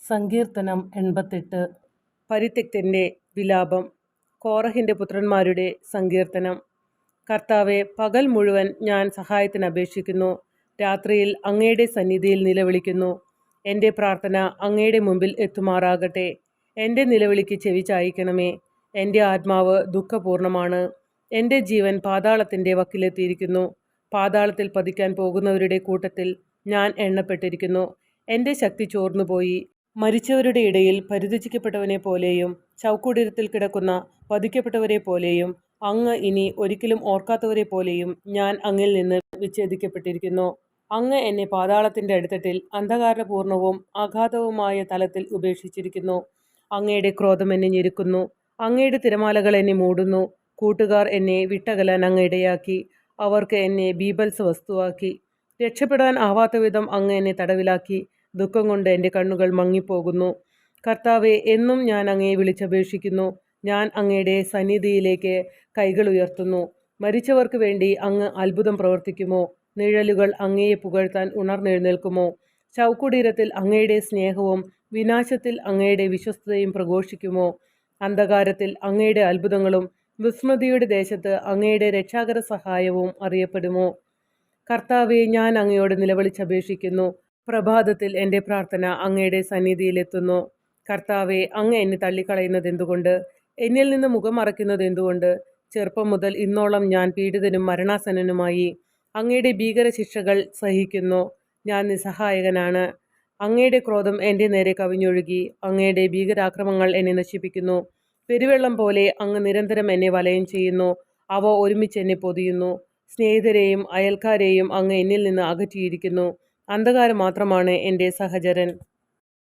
സങ്കീർത്തനം 88. പരിത്യക്തന്റെ വിലാപം. കോറഹിന്റെ പുത്രന്മാരുടെ സങ്കീർത്തനം. കർത്താവെ, പകൽ മുഴുവൻ ഞാൻ സഹായത്തിന് അപേക്ഷിക്കുന്നു. രാത്രിയിൽ അങ്ങയുടെ സന്നിധിയിൽ നിലവിളിക്കുന്നു. എൻ്റെ പ്രാർത്ഥന അങ്ങയുടെ മുമ്പിൽ എത്തുമാറാകട്ടെ. എൻ്റെ നിലവിളിക്ക് ചെവി ചായിക്കണമേ. എൻ്റെ ആത്മാവ് ദുഃഖപൂർണമാണ്. എൻ്റെ ജീവൻ പാതാളത്തിൻ്റെ വക്കിലെത്തിയിരിക്കുന്നു. പാതാളത്തിൽ പതിക്കാൻ പോകുന്നവരുടെ കൂട്ടത്തിൽ ഞാൻ എണ്ണപ്പെട്ടിരിക്കുന്നു. എൻ്റെ ശക്തി ചോർന്നുപോയി. മരിച്ചവരുടെ ഇടയിൽ പരിത്യജിക്കപ്പെട്ടവനെ പോലെയും ചൗക്കുടീരത്തിൽ കിടക്കുന്ന വധിക്കപ്പെട്ടവരെ പോലെയും അങ്ങ് ഇനി ഒരിക്കലും ഓർക്കാത്തവരെ പോലെയും ഞാൻ അങ്ങിൽ നിന്ന് വിച്ഛേദിക്കപ്പെട്ടിരിക്കുന്നു. അങ്ങ് എന്നെ പാതാളത്തിൻ്റെ അടിത്തട്ടിൽ അന്ധകാരപൂർണവും അഗാധവുമായ തലത്തിൽ ഉപേക്ഷിച്ചിരിക്കുന്നു. അങ്ങയുടെ ക്രോധം എന്നെ ഞെരുക്കുന്നു. അങ്ങയുടെ തിരമാലകൾ എന്നെ മൂടുന്നു. കൂട്ടുകാർ എന്നെ വിട്ടകലാൻ അങ്ങ് ഇടയാക്കി. അവർക്ക് എന്നെ ബീഭത്സ വസ്തുവാക്കി. രക്ഷപ്പെടാൻ ആവാത്ത വിധം അങ്ങ് എന്നെ തടവിലാക്കി. ദുഃഖം കൊണ്ട് എൻ്റെ കണ്ണുകൾ മങ്ങിപ്പോകുന്നു. കർത്താവെ, എന്നും ഞാൻ അങ്ങയെ വിളിച്ചപേക്ഷിക്കുന്നു. ഞാൻ അങ്ങയുടെ സന്നിധിയിലേക്ക് കൈകൾ ഉയർത്തുന്നു. മരിച്ചവർക്ക് വേണ്ടി അങ്ങ് അത്ഭുതം പ്രവർത്തിക്കുമോ? നിഴലുകൾ അങ്ങയെ പുകഴ്ത്താൻ ഉണർന്നെഴുന്നേൽക്കുമോ? ചൗക്കുടീരത്തിൽ അങ്ങയുടെ സ്നേഹവും വിനാശത്തിൽ അങ്ങയുടെ വിശ്വസ്തതയും പ്രഘോഷിക്കുമോ? അന്ധകാരത്തിൽ അങ്ങയുടെ അത്ഭുതങ്ങളും വിസ്മൃതിയുടെ ദേശത്ത് അങ്ങയുടെ രക്ഷാകര സഹായവും അറിയപ്പെടുമോ? കർത്താവെ, ഞാൻ അങ്ങയോട് നിലവിളിച്ചപേക്ഷിക്കുന്നു. പ്രഭാതത്തിൽ എൻ്റെ പ്രാർത്ഥന അങ്ങയുടെ സന്നിധിയിലെത്തുന്നു. കർത്താവെ, അങ്ങ് എന്നെ തള്ളിക്കളയുന്നത് എന്തുകൊണ്ട്? എന്നിൽ നിന്ന് മുഖം മറയ്ക്കുന്നത് എന്തുകൊണ്ട്? ചെറുപ്പം മുതൽ ഇന്നോളം ഞാൻ പീഡിതനും മരണാസന്നനുമായി. അങ്ങയുടെ ഭീകര ശിക്ഷകൾ സഹിക്കുന്നു. ഞാൻ നിസ്സഹായകനാണ്. അങ്ങയുടെ ക്രോധം എൻ്റെ നേരെ കവിഞ്ഞൊഴുകി. അങ്ങയുടെ ഭീകരാക്രമങ്ങൾ എന്നെ നശിപ്പിക്കുന്നു. പെരുവെള്ളം പോലെ അങ്ങ് നിരന്തരം എന്നെ വലയം ചെയ്യുന്നു. അവ ഒരുമിച്ച് എന്നെ പൊതിയുന്നു. സ്നേഹിതരെയും അയൽക്കാരെയും അങ്ങ് എന്നിൽ നിന്ന് അകറ്റിയിരിക്കുന്നു. അന്ധകാരം മാത്രമാണ് എൻ്റെ സഹചരൻ.